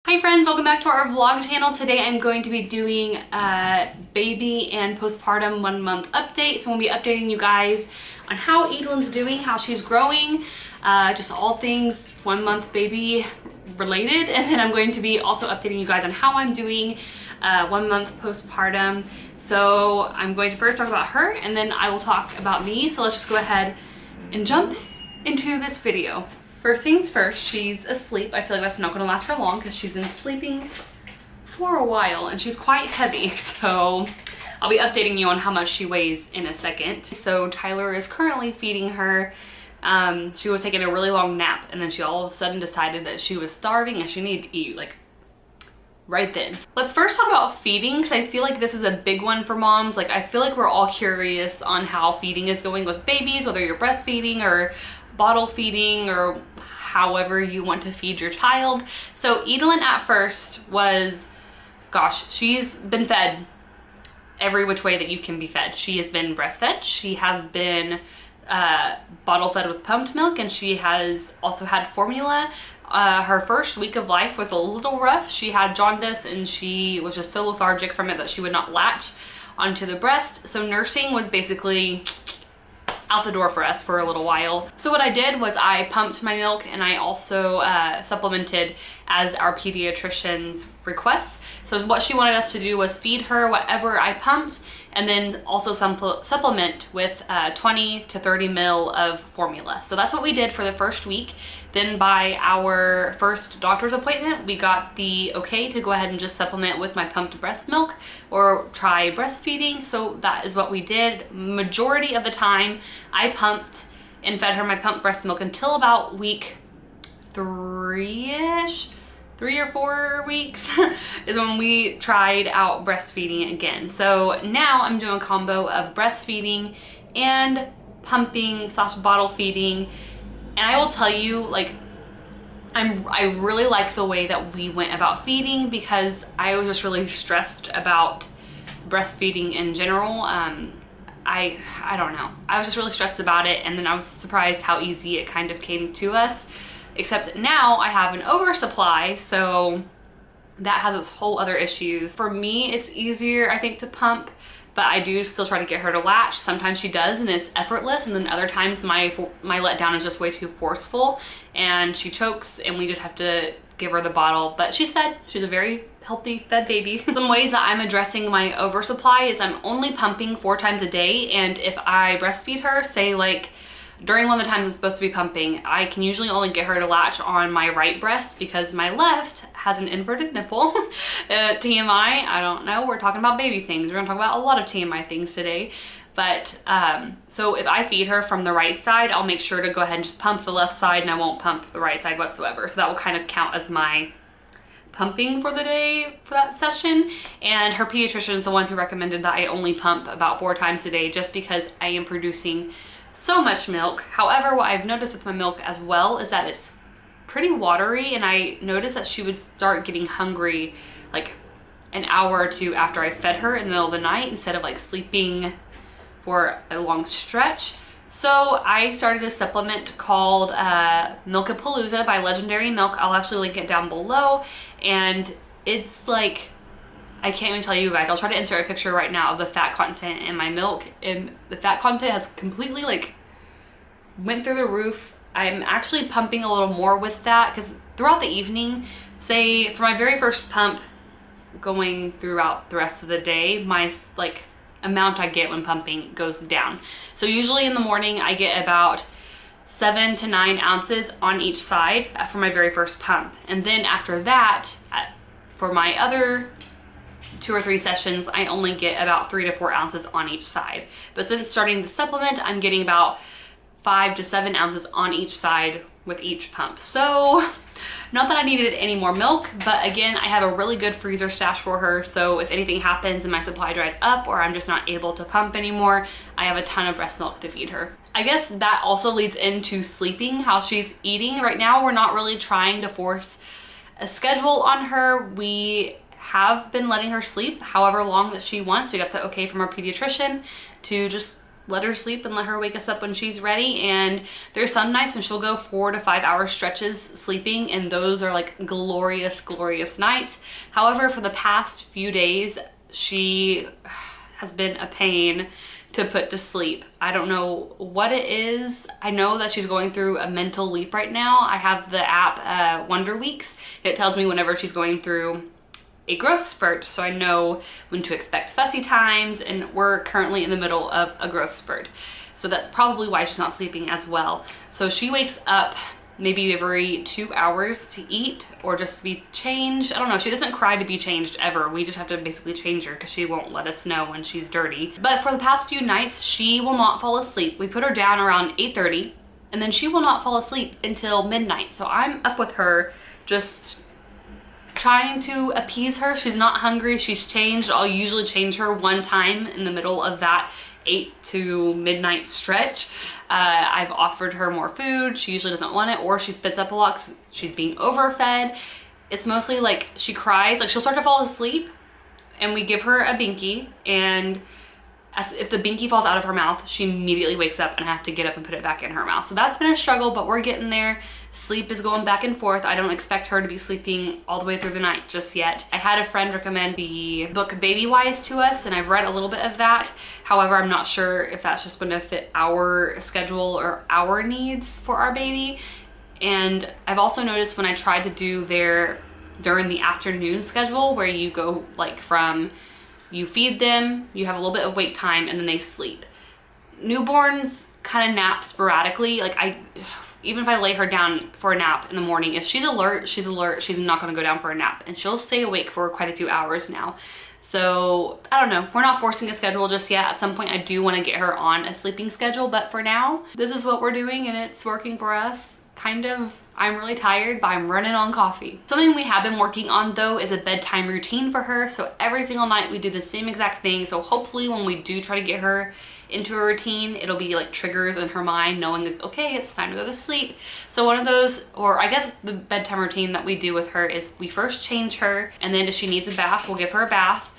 Hi friends, welcome back to our vlog channel. Today I'm going to be doing a baby and postpartum 1 month update. So I'm going to be updating you guys on how Edelin's doing, how she's growing, just all things 1 month baby related. And then I'm going to be also updating you guys on how I'm doing 1 month postpartum. So I'm going to first talk about her and then I will talk about me. So let's just go ahead and jump into this video. First things first, she's asleep. I feel like that's not going to last for long because she's been sleeping for a while and she's quite heavy. So I'll be updating you on how much she weighs in a second. So Tyler is currently feeding her. She was taking a really long nap and then she all of a sudden decided that she was starving and she needed to eat like right then. Let's first talk about feeding because I feel like this is a big one for moms. Like I feel like we're all curious on how feeding is going with babies, whether you're breastfeeding or bottle feeding or however you want to feed your child. So Edelin at first was, gosh, she's been fed every which way that you can be fed. She has been breastfed, she has been bottle fed with pumped milk, and she has also had formula. Her first week of life was a little rough. She had jaundice and she was just so lethargic from it that she would not latch onto the breast. So nursing was basically out the door for us for a little while. So what I did was I pumped my milk and I also supplemented as our pediatrician's requests. So what she wanted us to do was feed her whatever I pumped and then also supplement with 20 to 30 ml of formula. So that's what we did for the first week. Then by our first doctor's appointment, we got the okay to go ahead and just supplement with my pumped breast milk or try breastfeeding. So that is what we did. Majority of the time, I pumped and fed her my pumped breast milk until about week 3-ish. 3 or 4 weeks is when we tried out breastfeeding again. So now I'm doing a combo of breastfeeding and pumping / bottle feeding. And I will tell you, like, I really like the way that we went about feeding because I was just really stressed about breastfeeding in general. I don't know. I was just really stressed about it, and then I was surprised how easy it kind of came to us. Except now I have an oversupply, so that has its whole other issues. For me, it's easier, I think, to pump, but I do still try to get her to latch. Sometimes she does and it's effortless, and then other times my letdown is just way too forceful and she chokes and we just have to give her the bottle. But she's fed. She's a very healthy fed baby. Some ways that I'm addressing my oversupply is I'm only pumping 4 times a day, and if I breastfeed her, say like during one of the times I'm supposed to be pumping, I can usually only get her to latch on my right breast because my left has an inverted nipple. TMI, I don't know, we're talking about baby things. We're gonna talk about a lot of TMI things today. But so if I feed her from the right side, I'll make sure to go ahead and just pump the left side and I won't pump the right side whatsoever. So that will kind of count as my pumping for the day for that session. And her pediatrician is the one who recommended that I only pump about 4 times a day just because I am producing so much milk. However, what I've noticed with my milk as well is that it's pretty watery, and I noticed that she would start getting hungry like an hour or 2 after I fed her in the middle of the night instead of like sleeping for a long stretch. So I started a supplement called Milk-a-Palooza by Legendary Milk. I'll actually link it down below, and it's like, I can't even tell you guys. I'll try to insert a picture right now of the fat content in my milk, and the fat content has completely like went through the roof. I'm actually pumping a little more with that because throughout the evening, say for my very first pump going throughout the rest of the day, my like amount I get when pumping goes down. So usually in the morning I get about 7 to 9 ounces on each side for my very first pump. And then after that, for my other 2 or 3 sessions, I only get about 3 to 4 ounces on each side. But since starting the supplement, I'm getting about 5 to 7 ounces on each side with each pump. So not that I needed any more milk, but again, I have a really good freezer stash for her. So if anything happens and my supply dries up or I'm just not able to pump anymore, I have a ton of breast milk to feed her. I guess that also leads into sleeping, how she's eating. Right now, we're not really trying to force a schedule on her. We have been letting her sleep however long that she wants. We got the okay from our pediatrician to just let her sleep and let her wake us up when she's ready. And there's some nights when she'll go 4 to 5 hour stretches sleeping, and those are like glorious, glorious nights. However, for the past few days, she has been a pain to put to sleep. I don't know what it is. I know that she's going through a mental leap right now. I have the app Wonder Weeks. It tells me whenever she's going through a growth spurt, so I know when to expect fussy times, and we're currently in the middle of a growth spurt. So that's probably why she's not sleeping as well. So she wakes up maybe every 2 hours to eat or just to be changed. I don't know, she doesn't cry to be changed ever. We just have to basically change her because she won't let us know when she's dirty. But for the past few nights, she will not fall asleep. We put her down around 8:30 and then she will not fall asleep until midnight. So I'm up with her just trying to appease her. She's not hungry, she's changed. I'll usually change her one time in the middle of that 8 to midnight stretch. I've offered her more food. She usually doesn't want it, or she spits up a lot 'cause she's being overfed. It's mostly like she cries, like she'll start to fall asleep and we give her a binky, and if the binky falls out of her mouth, she immediately wakes up and I have to get up and put it back in her mouth. So that's been a struggle, but we're getting there. Sleep is going back and forth. I don't expect her to be sleeping all the way through the night just yet. I had a friend recommend the book Baby Wise to us, and I've read a little bit of that. However, I'm not sure if that's just going to fit our schedule or our needs for our baby. And I've also noticed when I tried to do their during the afternoon schedule, where you go like from you feed them, you have a little bit of wake time, and then they sleep. Newborns kind of nap sporadically. Like even if I lay her down for a nap in the morning, if she's alert, she's alert. She's not gonna go down for a nap, and she'll stay awake for quite a few hours now. So I don't know, we're not forcing a schedule just yet. At some point I do wanna get her on a sleeping schedule, but for now, this is what we're doing and it's working for us. Kind of. I'm really tired, but I'm running on coffee. Something we have been working on though is a bedtime routine for her. So every single night we do the same exact thing. So hopefully when we do try to get her into a routine, it'll be like triggers in her mind knowing that, okay, it's time to go to sleep. So one of those, or I guess the bedtime routine that we do with her is we first change her, and then if she needs a bath, we'll give her a bath.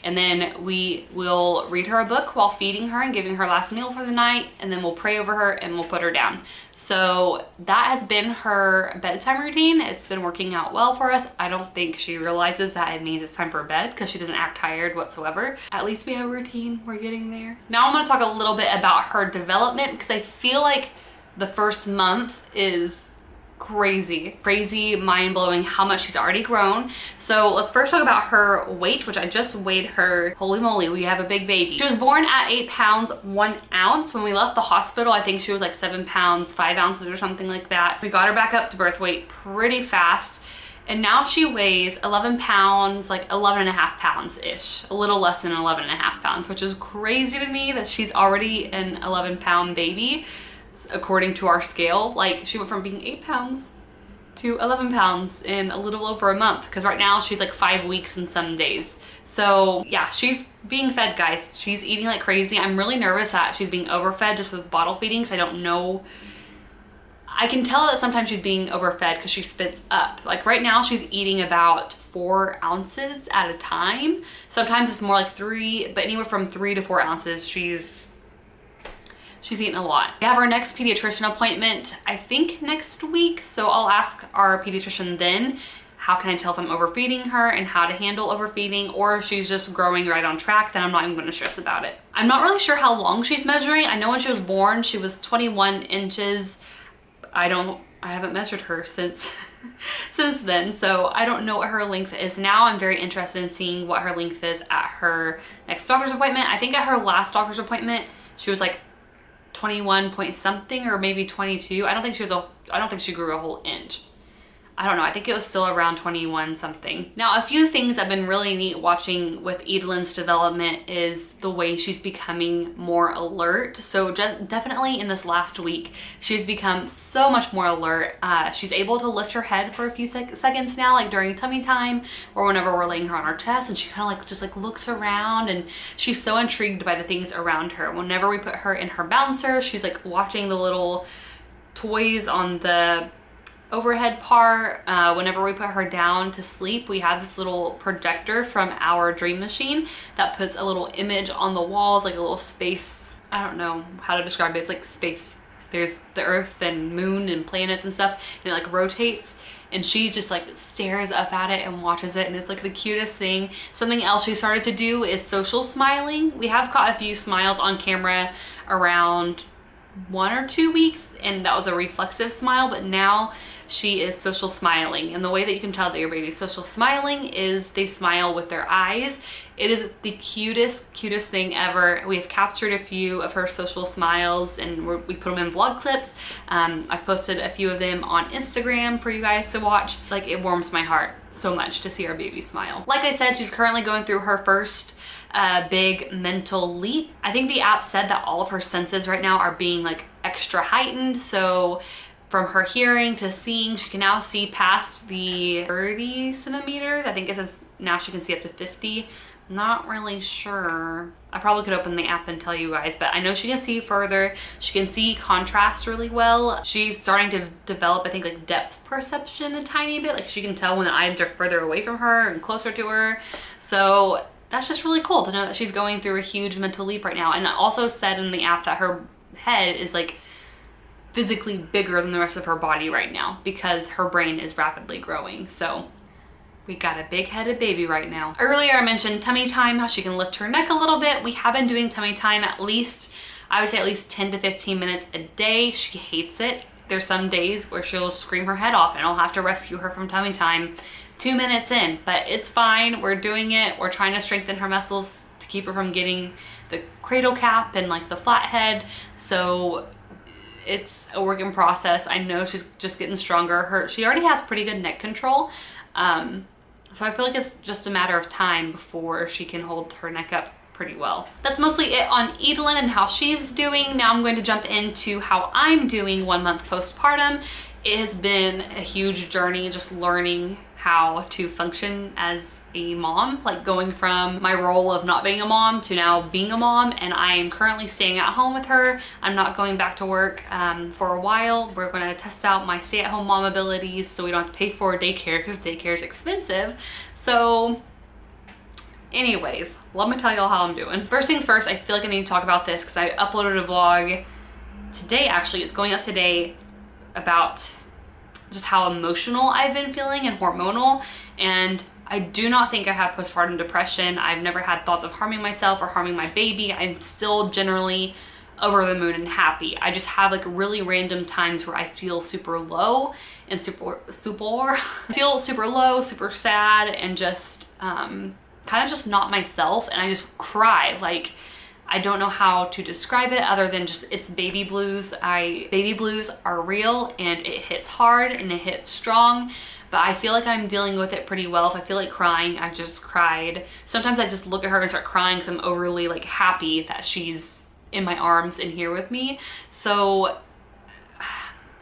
And then we will read her a book while feeding her and giving her last meal for the night, and then we'll pray over her and we'll put her down. So that has been her bedtime routine. It's been working out well for us. I don't think she realizes that it means it's time for bed because she doesn't act tired whatsoever. At least we have a routine. We're getting there. Now I'm going to talk a little bit about her development, because I feel like the first month is crazy, mind-blowing how much she's already grown. So let's first talk about her weight, which I just weighed her. Holy moly, we have a big baby. She was born at 8 pounds 1 ounce. When we left the hospital, I think she was like 7 pounds 5 ounces or something like that. We got her back up to birth weight pretty fast, and now she weighs 11 pounds, like 11 and a half pounds ish, a little less than 11 and a half pounds, which is crazy to me that she's already an 11-pound baby. According to our scale, like she went from being 8 pounds to 11 pounds in a little over a month, because right now she's like 5 weeks in some days. So yeah, she's being fed, guys. She's eating like crazy. I'm really nervous that she's being overfed just with bottle feeding, because I don't know. I can tell that sometimes she's being overfed because she spits up. Like right now she's eating about 4 ounces at a time. Sometimes it's more like 3, but anywhere from 3 to 4 ounces she's eating a lot. We have our next pediatrician appointment, I think next week. So I'll ask our pediatrician then, how can I tell if I'm overfeeding her and how to handle overfeeding, or if she's just growing right on track, then I'm not even gonna stress about it. I'm not really sure how long she's measuring. I know when she was born, she was 21 inches. I haven't measured her since since then, so I don't know what her length is now. I'm very interested in seeing what her length is at her next doctor's appointment. I think at her last doctor's appointment, she was like 21 point something, or maybe 22. I don't think she grew a whole inch. I don't know, I think it was still around 21 something. Now, a few things that have been really neat watching with Edelyn's development is the way she's becoming more alert. So definitely in this last week, she's become so much more alert. She's able to lift her head for a few seconds now, like during tummy time or whenever we're laying her on our chest, and she kind of like just like looks around, and she's so intrigued by the things around her. Whenever we put her in her bouncer, she's like watching the little toys on the overhead part. Whenever we put her down to sleep, we have this little projector from our dream machine that puts a little image on the walls, like a little space I don't know how to describe it. It's like space. There's the earth and moon and planets and stuff, and it like rotates, and she just like stares up at it and watches it, and it's like the cutest thing. Something else she started to do is social smiling. We have caught a few smiles on camera around 1 or 2 weeks, and that was a reflexive smile, but now she is social smiling. And the way that you can tell that your baby's social smiling is they smile with their eyes. It is the cutest thing ever. We have captured a few of her social smiles, and we put them in vlog clips. I've posted a few of them on Instagram for you guys to watch. Like, it warms my heart so much to see our baby smile. Like I said, she's currently going through her first big mental leap. I think the app said that all of her senses right now are being like extra heightened. So from her hearing to seeing, she can now see past the 30 centimeters. I think it says now she can see up to 50. Not really sure. I probably could open the app and tell you guys, but I know she can see further. She can see contrast really well. She's starting to develop, I think, like depth perception a tiny bit. Like, she can tell when the items are further away from her and closer to her. So that's just really cool to know that she's going through a huge mental leap right now. And it also said in the app that her head is like physically bigger than the rest of her body right now because her brain is rapidly growing. So we got a big-headed baby right now. Earlier I mentioned tummy time, how she can lift her neck a little bit. We have been doing tummy time at least, I would say at least 10 to 15 minutes a day. She hates it. There's some days where she'll scream her head off and I'll have to rescue her from tummy time 2 minutes in, but it's fine. We're doing it. We're trying to strengthen her muscles to keep her from getting the cradle cap and like the flat head. So it's a work in process. I know she's just getting stronger. She already has pretty good neck control. So I feel like it's just a matter of time before she can hold her neck up pretty well. That's mostly it on Edelyn and how she's doing. Now I'm going to jump into how I'm doing 1 month postpartum. It has been a huge journey just learning how to function as a mom, like going from my role of not being a mom to now being a mom. And I am currently staying at home with her. I'm not going back to work for a while. We're going to test out my stay-at-home mom abilities so we don't have to pay for daycare because daycare is expensive. So anyways, let me tell y'all how I'm doing. First things first, I feel like I need to talk about this because I uploaded a vlog today. Actually, it's going up today about just how emotional I've been feeling and hormonal, and I do not think I have postpartum depression. I've never had thoughts of harming myself or harming my baby. I'm still generally over the moon and happy. I just have like really random times where I feel super low and super feel super low, super sad, and just kind of just not myself, and I just cry. Like, I don't know how to describe it other than just it's baby blues. Baby blues are real and it hits hard and it hits strong, but I feel like I'm dealing with it pretty well. If I feel like crying, I've just cried. Sometimes I just look at her and start crying because I'm overly like happy that she's in my arms and here with me. So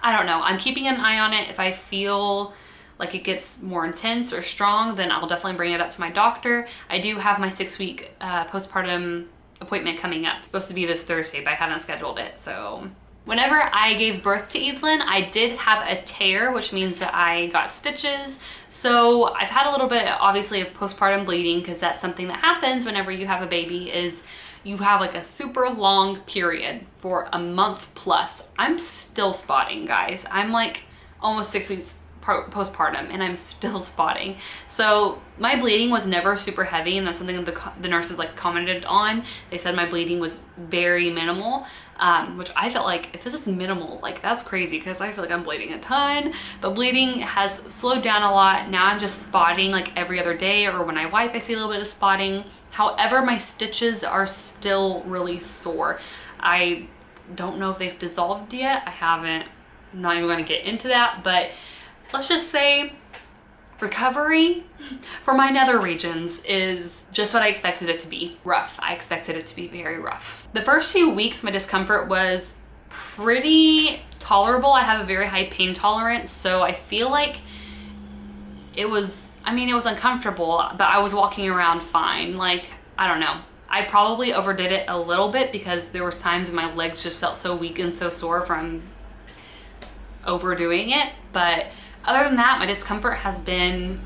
I don't know. I'm keeping an eye on it. If I feel like it gets more intense or strong, then I'll definitely bring it up to my doctor. I do have my 6-week postpartum appointment coming up. It's supposed to be this Thursday, but I haven't scheduled it. So whenever I gave birth to Edelyn, I did have a tear, which means that I got stitches. So I've had a little bit, obviously, of postpartum bleeding, because that's something that happens whenever you have a baby, is you have like a super long period for a month plus. I'm still spotting, guys. I'm like almost 6 weeks postpartum and I'm still spotting. So my bleeding was never super heavy, and that's something that the nurses like commented on. They said my bleeding was very minimal, which I felt like, if this is minimal, like that's crazy, because I feel like I'm bleeding a ton. But bleeding has slowed down a lot. Now I'm just spotting like every other day, or when I wipe I see a little bit of spotting. However, my stitches are still really sore. I don't know if they've dissolved yet. I haven't. I'm not even going to get into that, but let's just say recovery for my nether regions is just what I expected it to be. Rough. I expected it to be very rough. The first few weeks, my discomfort was pretty tolerable. I have a very high pain tolerance, so I feel like it was, I mean, it was uncomfortable, but I was walking around fine. Like, I don't know. I probably overdid it a little bit because there was times when my legs just felt so weak and so sore from overdoing it. But other than that, my discomfort has been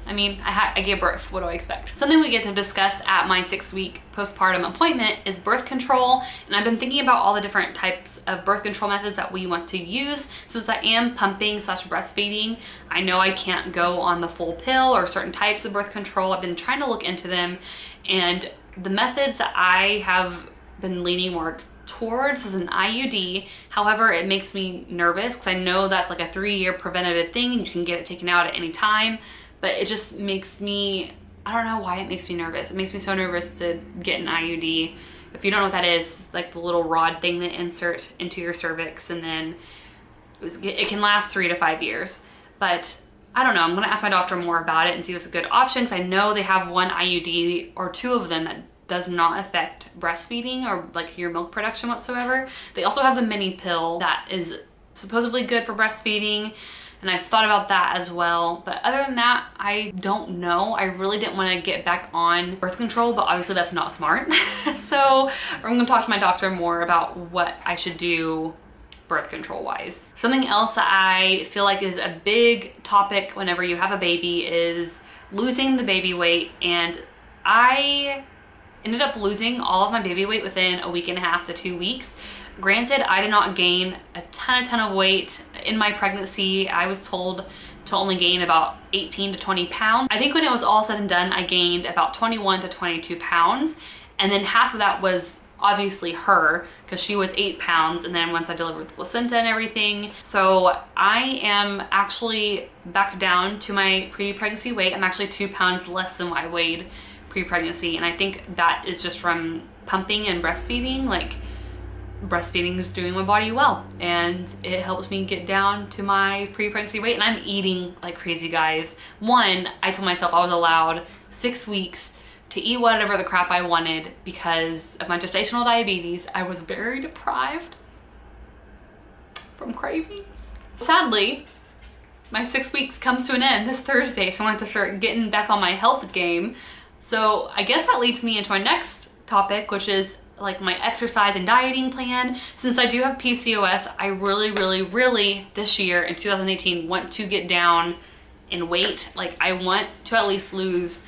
I mean, I gave birth, what do I expect? Something we get to discuss at my 6-week postpartum appointment is birth control. And I've been thinking about all the different types of birth control methods that we want to use. Since I am pumping / breastfeeding, I know I can't go on the full pill or certain types of birth control. I've been trying to look into them, and the methods that I have been leaning more towards is an IUD. However, it makes me nervous because I know that's like a 3-year preventative thing and you can get it taken out at any time. But it just makes me, I don't know why it makes me nervous. It makes me so nervous to get an IUD. If you don't know what that is, it's like the little rod thing that insert into your cervix, and then it can last 3 to 5 years. But I don't know, I'm gonna ask my doctor more about it and see what's a good option. Because I know they have one IUD or 2 of them that does not affect breastfeeding or like your milk production whatsoever. They also have the mini pill that is supposedly good for breastfeeding, and I've thought about that as well. But other than that, I don't know. I really didn't want to get back on birth control, but obviously that's not smart. So I'm gonna talk to my doctor more about what I should do birth control wise. Something else that I feel like is a big topic whenever you have a baby is losing the baby weight. And I ended up losing all of my baby weight within a 1.5 to 2 weeks. Granted, I did not gain a ton of weight in my pregnancy. I was told to only gain about 18 to 20 pounds. I think when it was all said and done, I gained about 21 to 22 pounds. And then half of that was obviously her, because she was 8 pounds. And then once I delivered the placenta and everything. So I am actually back down to my pre-pregnancy weight. I'm actually 2 pounds less than what I weighed pre-pregnancy. And I think that is just from pumping and breastfeeding. Like, breastfeeding is doing my body well, and it helps me get down to my pre-pregnancy weight. And I'm eating like crazy, guys. One, I told myself I was allowed 6 weeks to eat whatever the crap I wanted because of my gestational diabetes. I was very deprived from cravings. Sadly, my 6 weeks comes to an end this Thursday, so I want to start getting back on my health game. So I guess that leads me into my next topic, which is like my exercise and dieting plan. Since I do have PCOS, I really this year in 2018 want to get down in weight. Like, I want to at least lose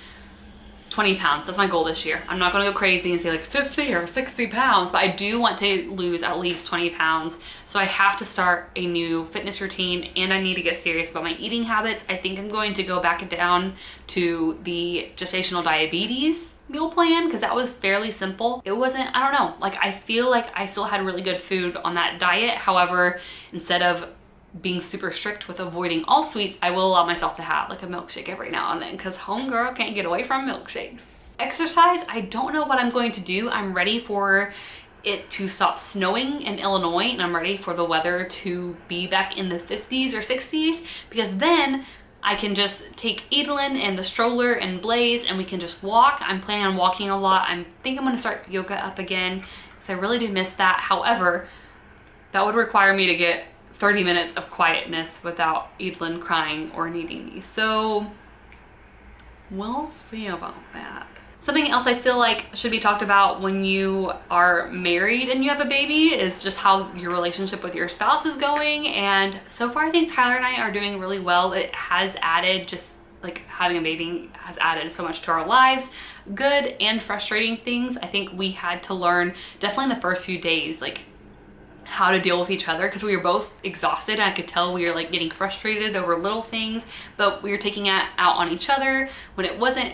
20 pounds. That's my goal this year. I'm not gonna go crazy and say like 50 or 60 pounds, but I do want to lose at least 20 pounds. So I have to start a new fitness routine, and I need to get serious about my eating habits. I think I'm going to go back down to the gestational diabetes meal plan, because that was fairly simple. It wasn't, I don't know, like I feel like I still had really good food on that diet. However, instead of being super strict with avoiding all sweets, I will allow myself to have like a milkshake every now and then, because homegirl can't get away from milkshakes. Exercise, I don't know what I'm going to do. I'm ready for it to stop snowing in Illinois, and I'm ready for the weather to be back in the 50s or 60s, because then I can just take Edelyn and the stroller and Blaze and we can just walk. I'm planning on walking a lot. I think I'm gonna start yoga up again because I really do miss that. However, that would require me to get 30 minutes of quietness without Edelyn crying or needing me. So we'll see about that. Something else I feel like should be talked about when you are married and you have a baby is just how your relationship with your spouse is going. And so far, I think Tyler and I are doing really well. It has added, just like having a baby has added so much to our lives, good and frustrating things. I think we had to learn definitely in the first few days, like how to deal with each other, because we were both exhausted and I could tell we were like getting frustrated over little things, but we were taking it out on each other when it wasn't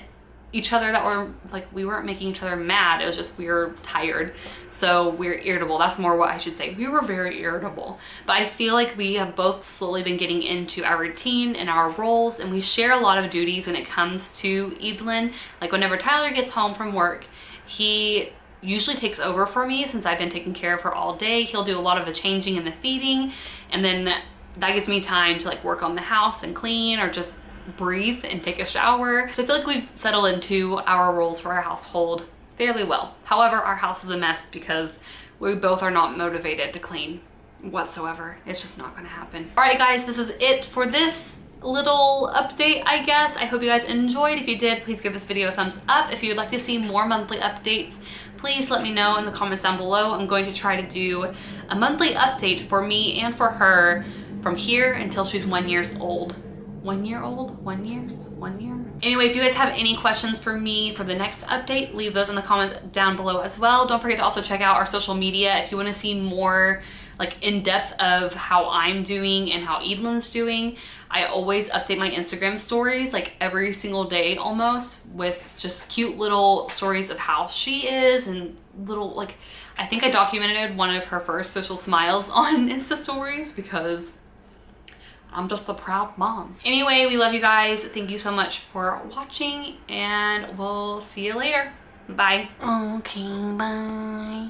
each other that were like, we weren't making each other mad. It was just we were tired, so we were irritable. That's more what I should say. We were very irritable. But I feel like we have both slowly been getting into our routine and our roles, and we share a lot of duties when it comes to Edelyn. Like whenever Tyler gets home from work, he usually takes over for me since I've been taking care of her all day. He'll do a lot of the changing and the feeding, and then that gives me time to like work on the house and clean or just breathe and take a shower. So I feel like we've settled into our roles for our household fairly well. However, our house is a mess because we both are not motivated to clean whatsoever. It's just not gonna happen. All right, guys, this is it for this little update, I guess. I hope you guys enjoyed. If you did, please give this video a thumbs up. If you'd like to see more monthly updates, please let me know in the comments down below. I'm going to try to do a monthly update for me and for her from here until she's 1 year old. 1 year old, 1 year, 1 year. Anyway, if you guys have any questions for me for the next update, leave those in the comments down below as well. Don't forget to also check out our social media if you want to see more like in depth of how I'm doing and how Edelin's doing. I always update my Instagram stories like every single day almost, with just cute little stories of how she is, and little, like, I think I documented one of her first social smiles on Insta stories because I'm just a proud mom. Anyway, we love you guys. Thank you so much for watching, and we'll see you later. Bye. Okay, bye.